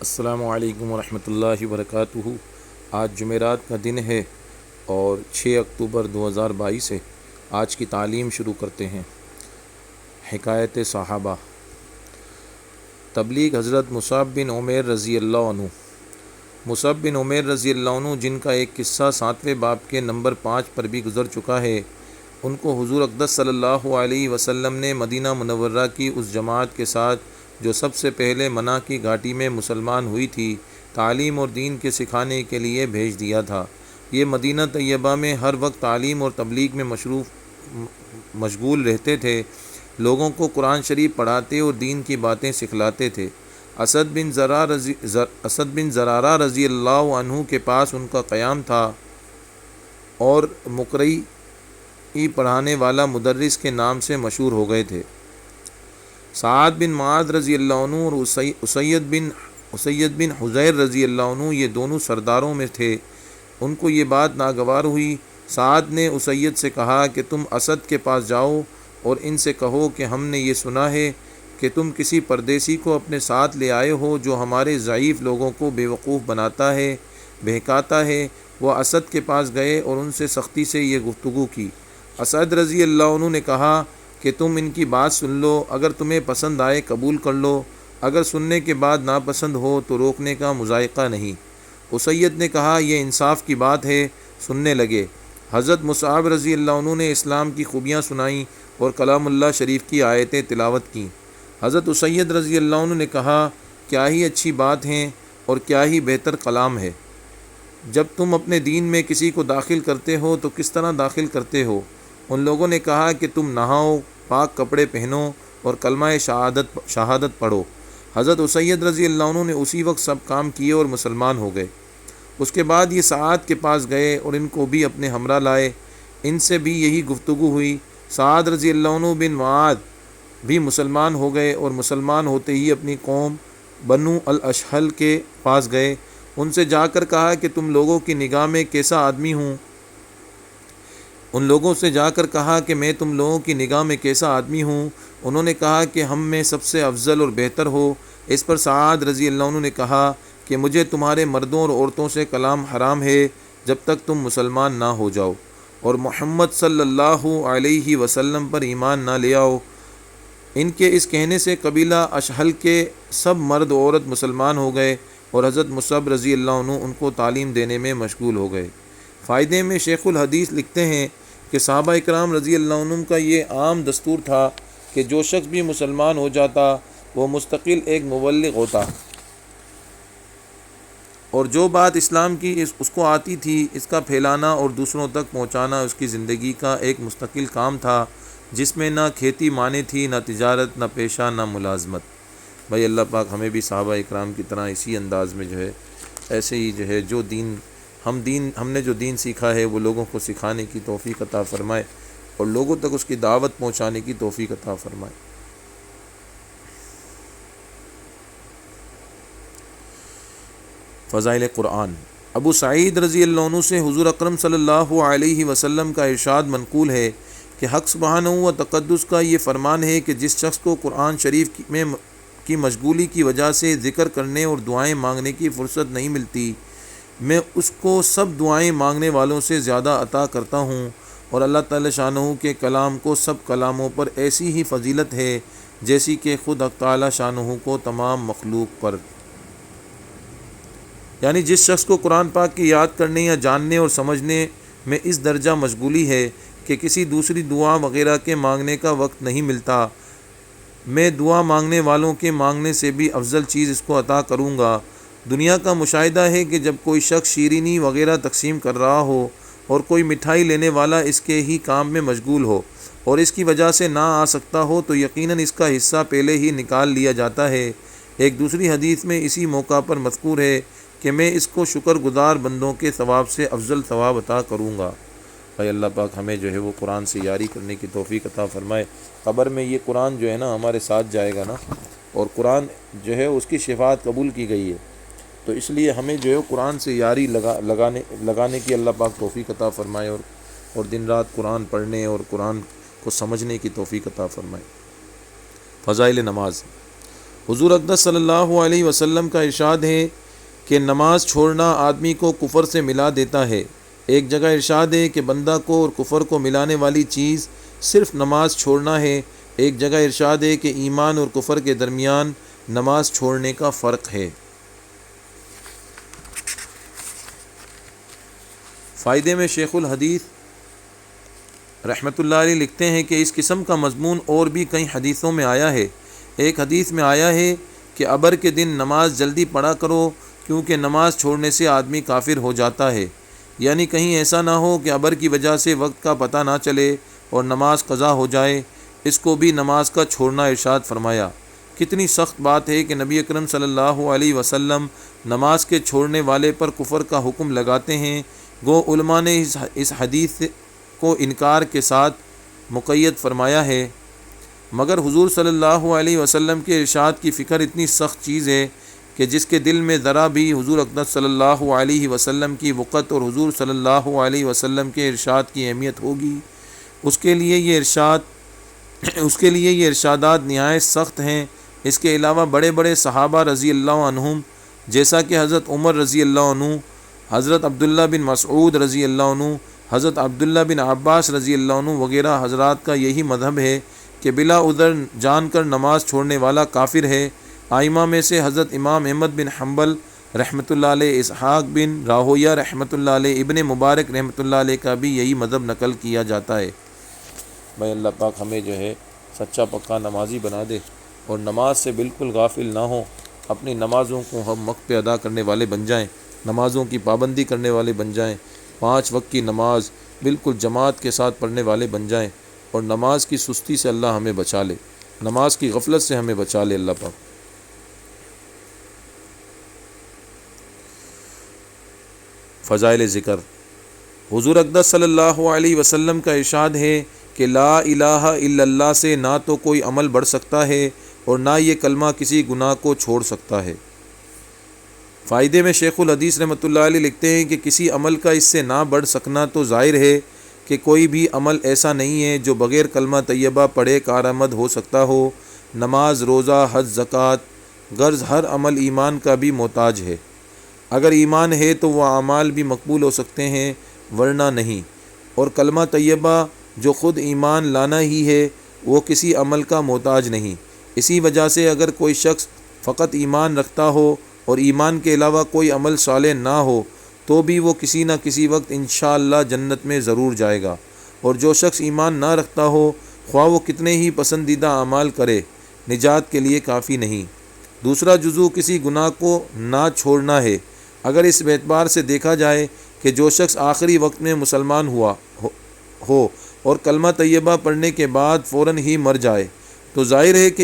السلام علیکم ورحمۃ اللہ وبرکاتہ۔ آج جمعرات کا دن ہے اور 6 اکتوبر 2022 ہے۔ آج کی تعلیم شروع کرتے ہیں۔ حکایت صحابہ۔ تبلیغ حضرت مصعب بن عمیر رضی اللہ عنہ۔ مصعب بن عمیر رضی اللہ عنہ، جن کا ایک قصہ 7ویں باب کے نمبر 5 پر بھی گزر چکا ہے، ان کو حضور اقدس صلی اللہ علیہ وسلم نے مدینہ منورہ کی اس جماعت کے ساتھ جو سب سے پہلے منع کی گھاٹی میں مسلمان ہوئی تھی، تعلیم اور دین کے سکھانے کے لیے بھیج دیا تھا۔ یہ مدینہ طیبہ میں ہر وقت تعلیم اور تبلیغ میں مشغول رہتے تھے، لوگوں کو قرآن شریف پڑھاتے اور دین کی باتیں سکھلاتے تھے۔ اسد بن زرارہ رضی اللہ عنہ کے پاس ان کا قیام تھا اور مقرئی پڑھانے والا مدرس کے نام سے مشہور ہو گئے تھے۔ سعد بن معاذ رضی اللہ عنہ اور اسید بن حضیر رضی اللہ عنہ، یہ دونوں سرداروں میں تھے۔ ان کو یہ بات ناگوار ہوئی۔ سعد نے اسید سے کہا کہ تم اسد کے پاس جاؤ اور ان سے کہو کہ ہم نے یہ سنا ہے کہ تم کسی پردیسی کو اپنے ساتھ لے آئے ہو جو ہمارے ضعیف لوگوں کو بیوقوف بناتا ہے، بہکاتا ہے۔ وہ اسد کے پاس گئے اور ان سے سختی سے یہ گفتگو کی۔ اسد رضی اللہ عنہ نے کہا کہ تم ان کی بات سن لو، اگر تمہیں پسند آئے قبول کر لو، اگر سننے کے بعد ناپسند ہو تو روکنے کا مذائقہ نہیں۔ اسید نے کہا یہ انصاف کی بات ہے، سننے لگے۔ حضرت مصعب رضی اللہ عنہ نے اسلام کی خوبیاں سنائیں اور کلام اللہ شریف کی آیتیں تلاوت کیں۔ حضرت اسید رضی اللہ عنہ نے کہا کیا ہی اچھی بات ہیں اور کیا ہی بہتر کلام ہے۔ جب تم اپنے دین میں کسی کو داخل کرتے ہو تو کس طرح داخل کرتے ہو؟ ان لوگوں نے کہا کہ تم نہاؤ، پاک کپڑے پہنو اور کلمہ شہادت پڑھو۔ حضرت اسید رضی اللہ عنہ نے اسی وقت سب کام کیے اور مسلمان ہو گئے۔ اس کے بعد یہ سعد کے پاس گئے اور ان کو بھی اپنے ہمراہ لائے۔ ان سے بھی یہی گفتگو ہوئی۔ سعد رضی اللہ عنہ بن معاذ بھی مسلمان ہو گئے اور مسلمان ہوتے ہی اپنی قوم بنو الاشہل کے پاس گئے۔ ان سے جا کر کہا کہ تم لوگوں کی نگاہ میں کیسا آدمی ہوں؟ ان لوگوں سے جا کر کہا کہ میں تم لوگوں کی نگاہ میں کیسا آدمی ہوں؟ انہوں نے کہا کہ ہم میں سب سے افضل اور بہتر ہو۔ اس پر سعد رضی اللہ عنہ نے کہا کہ مجھے تمہارے مردوں اور عورتوں سے کلام حرام ہے جب تک تم مسلمان نہ ہو جاؤ اور محمد صلی اللہ علیہ وسلم پر ایمان نہ لے آؤ۔ ان کے اس کہنے سے قبیلہ اشہل کے سب مرد و عورت مسلمان ہو گئے اور حضرت مصعب رضی اللہ عنہ ان کو تعلیم دینے میں مشغول ہو گئے۔ فائدے میں شیخ الحدیث لکھتے ہیں کہ صحابہ اکرام رضی اللہ عنہ کا یہ عام دستور تھا کہ جو شخص بھی مسلمان ہو جاتا وہ مستقل ایک مبلغ ہوتا، اور جو بات اسلام کی اس کو آتی تھی اس کا پھیلانا اور دوسروں تک پہنچانا اس کی زندگی کا ایک مستقل کام تھا، جس میں نہ کھیتی مانی تھی، نہ تجارت، نہ پیشہ، نہ ملازمت۔ بھائی اللہ پاک ہمیں بھی صحابہ اکرام کی طرح اسی انداز میں ایسے ہی جو ہم نے جو دین سیکھا ہے وہ لوگوں کو سکھانے کی توفیق عطا فرمائے اور لوگوں تک اس کی دعوت پہنچانے کی توفیق عطا فرمائے۔ فضائل قرآن۔ ابو سعید رضی اللہ عنہ سے حضور اکرم صلی اللہ علیہ وسلم کا ارشاد منقول ہے کہ حق سبحانہ و تقدس کا یہ فرمان ہے کہ جس شخص کو قرآن شریف میں کی مشغولی کی وجہ سے ذکر کرنے اور دعائیں مانگنے کی فرصت نہیں ملتی، میں اس کو سب دعائیں مانگنے والوں سے زیادہ عطا کرتا ہوں، اور اللہ تعالی شانہ کے کلام کو سب کلاموں پر ایسی ہی فضیلت ہے جیسی کہ خود حق تعالی شانہ کو تمام مخلوق پر۔ یعنی جس شخص کو قرآن پاک کی یاد کرنے یا جاننے اور سمجھنے میں اس درجہ مشغولی ہے کہ کسی دوسری دعا وغیرہ کے مانگنے کا وقت نہیں ملتا، میں دعا مانگنے والوں کے مانگنے سے بھی افضل چیز اس کو عطا کروں گا۔ دنیا کا مشاہدہ ہے کہ جب کوئی شخص شیرینی وغیرہ تقسیم کر رہا ہو اور کوئی مٹھائی لینے والا اس کے ہی کام میں مشغول ہو اور اس کی وجہ سے نہ آ سکتا ہو تو یقیناً اس کا حصہ پہلے ہی نکال لیا جاتا ہے۔ ایک دوسری حدیث میں اسی موقع پر مذکور ہے کہ میں اس کو شکر گزار بندوں کے ثواب سے افضل ثواب عطا کروں گا۔ بھائی اللہ پاک ہمیں وہ قرآن سے یاری کرنے کی توفیق عطا فرمائے۔ قبر میں یہ قرآن ہمارے ساتھ جائے گا نا، اور قرآن اس کی شفاعت قبول کی گئی ہے، تو اس لیے ہمیں قرآن سے یاری لگانے کی اللہ پاک توفیق عطا فرمائے اور دن رات قرآن پڑھنے اور قرآن کو سمجھنے کی توفیق عطا فرمائے۔ فضائل نماز۔ حضور اقدس صلی اللہ علیہ وسلم کا ارشاد ہے کہ نماز چھوڑنا آدمی کو کفر سے ملا دیتا ہے۔ ایک جگہ ارشاد ہے کہ بندہ کو اور کفر کو ملانے والی چیز صرف نماز چھوڑنا ہے۔ ایک جگہ ارشاد ہے کہ ایمان اور کفر کے درمیان نماز چھوڑنے کا فرق ہے۔ فائدے میں شیخ الحدیث رحمۃ اللہ علیہ لکھتے ہیں کہ اس قسم کا مضمون اور بھی کئی حدیثوں میں آیا ہے۔ ایک حدیث میں آیا ہے کہ ابر کے دن نماز جلدی پڑھا کرو کیونکہ نماز چھوڑنے سے آدمی کافر ہو جاتا ہے، یعنی کہیں ایسا نہ ہو کہ ابر کی وجہ سے وقت کا پتہ نہ چلے اور نماز قضا ہو جائے۔ اس کو بھی نماز کا چھوڑنا ارشاد فرمایا۔ کتنی سخت بات ہے کہ نبی اکرم صلی اللہ علیہ وسلم نماز کے چھوڑنے والے پر کفر کا حکم لگاتے ہیں۔ گو علماء نے اس حدیث کو انکار کے ساتھ مقید فرمایا ہے، مگر حضور صلی اللہ علیہ وسلم کے ارشاد کی فکر اتنی سخت چیز ہے کہ جس کے دل میں ذرا بھی حضور اقدس صلی اللہ علیہ وسلم کی وقت اور حضور صلی اللہ علیہ وسلم کے ارشاد کی اہمیت ہوگی، اس کے لیے یہ ارشادات نہایت سخت ہیں۔ اس کے علاوہ بڑے بڑے صحابہ رضی اللہ عنہم جیسا کہ حضرت عمر رضی اللہ عنہ، حضرت عبداللہ بن مسعود رضی اللہ عنہ، حضرت عبداللہ بن عباس رضی اللہ عنہ وغیرہ حضرات کا یہی مذہب ہے کہ بلا عذر جان کر نماز چھوڑنے والا کافر ہے۔ ائمہ میں سے حضرت امام احمد بن حنبل رحمۃ اللہ علیہ، اسحاق بن راہویہ رحمۃ اللہ علیہ، ابن مبارک رحمۃ اللہ علیہ کا بھی یہی مذہب نقل کیا جاتا ہے۔ بھائی اللہ پاک ہمیں جو ہے سچا پکا نمازی بنا دے اور نماز سے بالکل غافل نہ ہوں، اپنی نمازوں کو ہم وقت پہ ادا کرنے والے بن جائیں، نمازوں کی پابندی کرنے والے بن جائیں، 5 وقت کی نماز بالکل جماعت کے ساتھ پڑھنے والے بن جائیں، اور نماز کی سستی سے اللہ ہمیں بچا لے، نماز کی غفلت سے ہمیں بچا لے اللہ پاک۔ فضائل ذکر۔ حضور اقدس صلی اللہ علیہ وسلم کا ارشاد ہے کہ لا الہ الا اللہ سے نہ تو کوئی عمل بڑھ سکتا ہے اور نہ یہ کلمہ کسی گناہ کو چھوڑ سکتا ہے۔ فائدے میں شیخ الحدیث رحمۃ اللہ علیہ لکھتے ہیں کہ کسی عمل کا اس سے نہ بڑھ سکنا تو ظاہر ہے کہ کوئی بھی عمل ایسا نہیں ہے جو بغیر کلمہ طیبہ پڑھے کارآمد ہو سکتا ہو۔ نماز، روزہ، حج، زکوٰۃ، غرض ہر عمل ایمان کا بھی محتاج ہے۔ اگر ایمان ہے تو وہ اعمال بھی مقبول ہو سکتے ہیں ورنہ نہیں، اور کلمہ طیبہ جو خود ایمان لانا ہی ہے وہ کسی عمل کا محتاج نہیں۔ اسی وجہ سے اگر کوئی شخص فقط ایمان رکھتا ہو اور ایمان کے علاوہ کوئی عمل صالح نہ ہو تو بھی وہ کسی نہ کسی وقت انشاءاللہ جنت میں ضرور جائے گا، اور جو شخص ایمان نہ رکھتا ہو خواہ وہ کتنے ہی پسندیدہ اعمال کرے نجات کے لیے کافی نہیں۔ دوسرا جزو کسی گناہ کو نہ چھوڑنا ہے۔ اگر اس اعتبار سے دیکھا جائے کہ جو شخص آخری وقت میں مسلمان ہو اور کلمہ طیبہ پڑھنے کے بعد فوراً ہی مر جائے تو ظاہر ہے کہ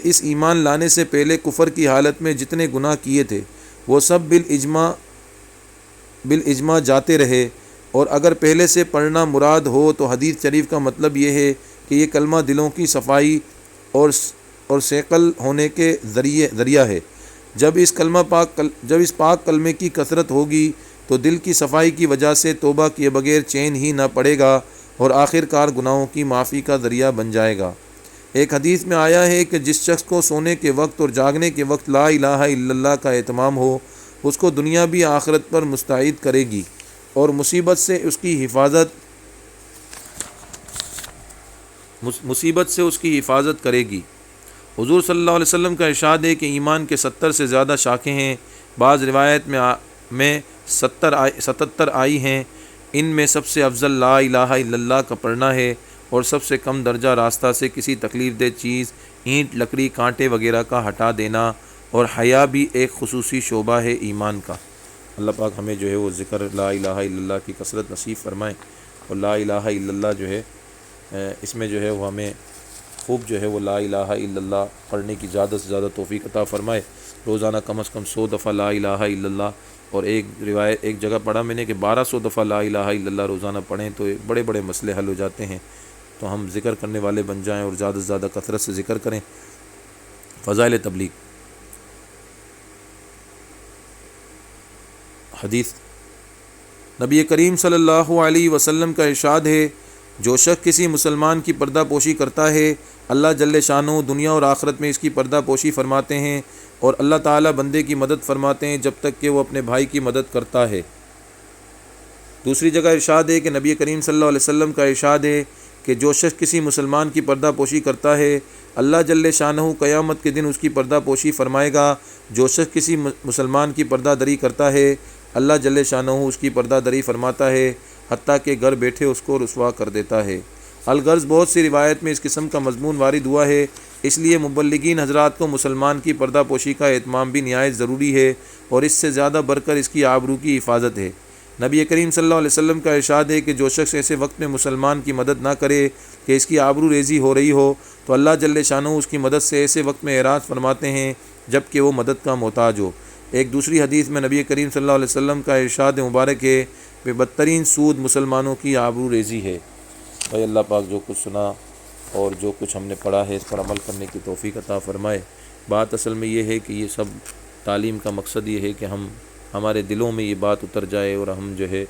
اس ایمان لانے سے پہلے کفر کی حالت میں جتنے گناہ کیے تھے وہ سب بالاجماع جاتے رہے، اور اگر پہلے سے پڑھنا مراد ہو تو حدیث شریف کا مطلب یہ ہے کہ یہ کلمہ دلوں کی صفائی اور ثقل ہونے کے ذریعہ ہے۔ جب اس پاک کلمے کی کثرت ہوگی تو دل کی صفائی کی وجہ سے توبہ کیے بغیر چین ہی نہ پڑے گا اور آخر کار گناہوں کی معافی کا ذریعہ بن جائے گا۔ ایک حدیث میں آیا ہے کہ جس شخص کو سونے کے وقت اور جاگنے کے وقت لا الہ الا اللہ کا اہتمام ہو اس کو دنیا بھی آخرت پر مستعد کرے گی اور مصیبت سے اس کی حفاظت کرے گی۔ حضور صلی اللہ علیہ وسلم کا ارشاد ہے کہ ایمان کے 70 سے زیادہ شاخیں ہیں، بعض روایت میں 77 آئی ہیں، ان میں سب سے افضل لا الہ الا اللہ کا پڑھنا ہے، اور سب سے کم درجہ راستہ سے کسی تکلیف دہ چیز، اینٹ، لکڑی، کانٹے وغیرہ کا ہٹا دینا، اور حیا بھی ایک خصوصی شعبہ ہے ایمان کا۔ اللہ پاک ہمیں جو ہے وہ ذکر لا الہ الا اللہ کی کثرت نصیب فرمائے، اور لا الہ الا اللہ جو ہے اس میں جو ہے وہ ہمیں خوب جو ہے وہ لا الہ الا اللہ پڑھنے کی زیادہ سے زیادہ توفیق عطا فرمائے۔ روزانہ کم از کم 100 دفعہ لا الہ الا اللہ، اور ایک جگہ پڑھا میں نے کہ 1200 دفعہ لا الہ الا اللہ روزانہ پڑھیں تو بڑے بڑے مسئلے حل ہو جاتے ہیں۔ تو ہم ذکر کرنے والے بن جائیں اور زیادہ سے زیادہ کثرت سے ذکر کریں۔ فضائل تبلیغ۔ حدیث، نبی کریم صلی اللہ علیہ وسلم کا ارشاد ہے، جو شخص کسی مسلمان کی پردہ پوشی کرتا ہے اللہ جل شانہ دنیا اور آخرت میں اس کی پردہ پوشی فرماتے ہیں، اور اللہ تعالیٰ بندے کی مدد فرماتے ہیں جب تک کہ وہ اپنے بھائی کی مدد کرتا ہے۔ دوسری جگہ ارشاد ہے کہ نبی کریم صلی اللہ علیہ وسلم کا ارشاد ہے کہ جو شخص کسی مسلمان کی پردہ پوشی کرتا ہے اللہ جل شانہ قیامت کے دن اس کی پردہ پوشی فرمائے گا۔ جو شخص کسی مسلمان کی پردہ دری کرتا ہے اللہ جل شانہ اس کی پردہ دری فرماتا ہے، حتیٰ کہ گھر بیٹھے اس کو رسوا کر دیتا ہے۔ الغرض بہت سی روایت میں اس قسم کا مضمون وارد ہوا ہے، اس لیے مبلغین حضرات کو مسلمان کی پردہ پوشی کا اہتمام بھی نہایت ضروری ہے، اور اس سے زیادہ بڑھ کر اس کی آبرو کی حفاظت ہے۔ نبی کریم صلی اللہ علیہ وسلم کا ارشاد ہے کہ جو شخص ایسے وقت میں مسلمان کی مدد نہ کرے کہ اس کی آبرو ریزی ہو رہی ہو تو اللہ جل شانہ اس کی مدد سے ایسے وقت میں اعراض فرماتے ہیں جب کہ وہ مدد کا محتاج ہو۔ ایک دوسری حدیث میں نبی کریم صلی اللہ علیہ وسلم کا ارشاد مبارک ہے کہ بدترین سود مسلمانوں کی آبرو ریزی ہے۔ بھائی اللہ پاک جو کچھ سنا اور جو کچھ ہم نے پڑھا ہے اس پر عمل کرنے کی توفیق عطا فرمائے۔ بات اصل میں یہ ہے کہ یہ سب تعلیم کا مقصد یہ ہے کہ ہمارے دلوں میں یہ بات اتر جائے اور ہم جو ہے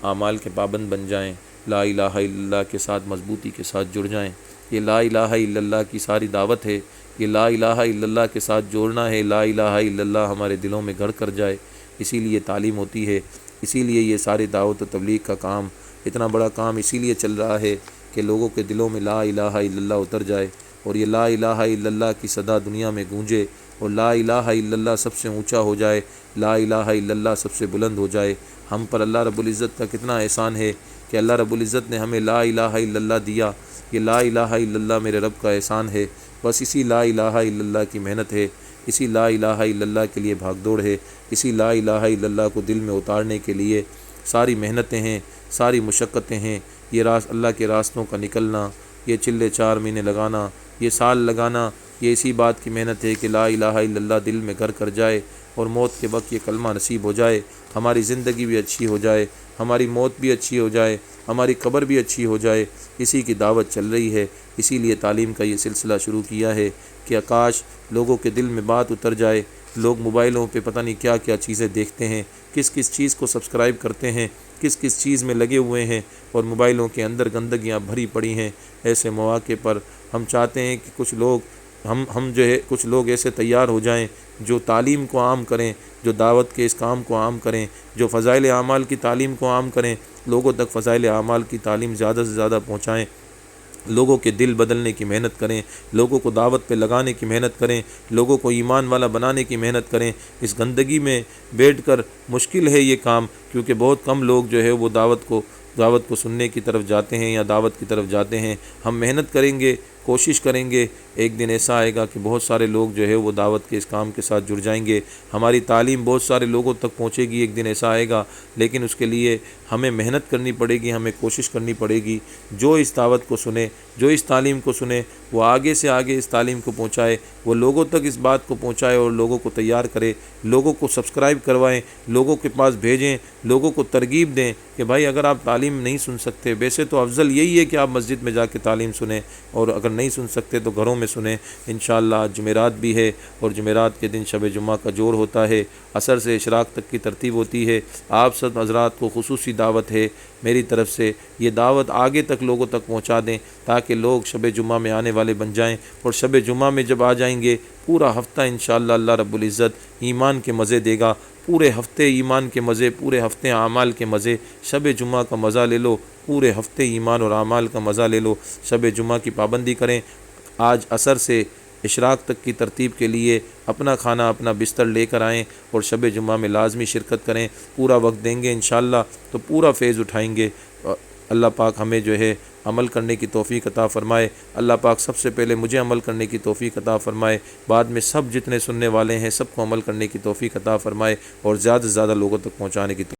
اعمال کے پابند بن جائیں، لا الہ الا اللہ کے ساتھ مضبوطی کے ساتھ جڑ جائیں۔ یہ لا الہ الا اللہ کی ساری دعوت ہے، یہ لا الہ الا اللہ کے ساتھ جوڑنا ہے، لا الہ الا اللہ ہمارے دلوں میں گھر کر جائے، اسی لیے تعلیم ہوتی ہے، اسی لیے یہ ساری دعوت و تبلیغ کا کام، اتنا بڑا کام اسی لیے چل رہا ہے کہ لوگوں کے دلوں میں لا الہ الا اللہ اتر جائے، اور یہ لا الہ الا اللہ کی صدا دنیا میں گونجے، اور لا الہ الا اللہ سب سے اونچا ہو جائے، لا الہ الا اللہ سب سے بلند ہو جائے۔ ہم پر اللہ رب العزت کا کتنا احسان ہے کہ اللہ رب العزت نے ہمیں لا الہ الا اللہ دیا۔ یہ لا الہ الا اللہ میرے رب کا احسان ہے، بس اسی لا الہ الا اللہ کی محنت ہے، اسی لا الہ الا اللہ کے لیے بھاگ دوڑ ہے، اسی لا الہ الا اللہ کو دل میں اتارنے کے لیے ساری محنتیں ہیں، ساری مشقتیں ہیں۔ یہ اللہ کے راستوں کا نکلنا، یہ چلے 4 مہینے لگانا، یہ سال لگانا، یہ اسی بات کی محنت ہے کہ لا الہ الا اللہ دل میں گھر کر جائے اور موت کے وقت یہ کلمہ نصیب ہو جائے، ہماری زندگی بھی اچھی ہو جائے، ہماری موت بھی اچھی ہو جائے، ہماری قبر بھی اچھی ہو جائے۔ اسی کی دعوت چل رہی ہے، اسی لیے تعلیم کا یہ سلسلہ شروع کیا ہے کہ کاش لوگوں کے دل میں بات اتر جائے۔ لوگ موبائلوں پہ پتہ نہیں کیا کیا چیزیں دیکھتے ہیں، کس کس چیز کو سبسکرائب کرتے ہیں، کس کس چیز میں لگے ہوئے ہیں، اور موبائلوں کے اندر گندگیاں بھری پڑی ہیں۔ ایسے مواقع پر ہم چاہتے ہیں کہ کچھ لوگ ہم جو ہے کچھ لوگ ایسے تیار ہو جائیں جو تعلیم کو عام کریں، جو دعوت کے اس کام کو عام کریں، جو فضائل اعمال کی تعلیم کو عام کریں، لوگوں تک فضائل اعمال کی تعلیم زیادہ سے زیادہ پہنچائیں، لوگوں کے دل بدلنے کی محنت کریں، لوگوں کو دعوت پہ لگانے کی محنت کریں، لوگوں کو ایمان والا بنانے کی محنت کریں۔ اس گندگی میں بیٹھ کر مشکل ہے یہ کام، کیونکہ بہت کم لوگ جو ہے وہ دعوت کو سننے کی طرف جاتے ہیں یا دعوت کی طرف جاتے ہیں۔ ہم محنت کریں گے، کوشش کریں گے، ایک دن ایسا آئے گا کہ بہت سارے لوگ جو ہے وہ دعوت کے اس کام کے ساتھ جڑ جائیں گے، ہماری تعلیم بہت سارے لوگوں تک پہنچے گی، ایک دن ایسا آئے گا، لیکن اس کے لیے ہمیں محنت کرنی پڑے گی، ہمیں کوشش کرنی پڑے گی۔ جو اس دعوت کو سنے، جو اس تعلیم کو سنے، وہ آگے سے آگے اس تعلیم کو پہنچائے، وہ لوگوں تک اس بات کو پہنچائے اور لوگوں کو تیار کرے، لوگوں کو سبسکرائب کروائیں، لوگوں کے پاس بھیجیں، لوگوں کو ترغیب دیں کہ بھائی اگر آپ تعلیم نہیں سن سکتے، ویسے تو افضل یہی ہے کہ آپ مسجد میں جا کے تعلیم سنیں، اور اگر نہیں سن سکتے تو گھروں میں سنیں۔ انشاءاللہ آج جمعرات بھی ہے، اور جمعرات کے دن شب جمعہ کا جور ہوتا ہے، عصر سے اشراق تک کی ترتیب ہوتی ہے۔ آپ سب حضرات کو خصوصی دعوت ہے میری طرف سے، یہ دعوت آگے تک لوگوں تک پہنچا دیں تاکہ لوگ شب جمعہ میں آنے والے بن جائیں، اور شب جمعہ میں جب آ جائیں گے پورا ہفتہ انشاءاللہ اللہ رب العزت ایمان کے مزے دے گا، پورے ہفتے ایمان کے مزے، پورے ہفتے اعمال کے مزے۔ شب جمعہ کا مزہ لے لو، پورے ہفتے ایمان اور اعمال کا مزہ لے لو۔ شب جمعہ کی پابندی کریں، آج عصر سے اشراق تک کی ترتیب کے لیے اپنا کھانا اپنا بستر لے کر آئیں اور شب جمعہ میں لازمی شرکت کریں، پورا وقت دیں گے انشاءاللہ تو پورا فیض اٹھائیں گے۔ اللہ پاک ہمیں جو ہے عمل کرنے کی توفیق عطا فرمائے۔ اللہ پاک سب سے پہلے مجھے عمل کرنے کی توفیق عطا فرمائے، بعد میں سب جتنے سننے والے ہیں سب کو عمل کرنے کی توفیق عطا فرمائے، اور زیادہ سے زیادہ لوگوں تک پہنچانے کی توفیق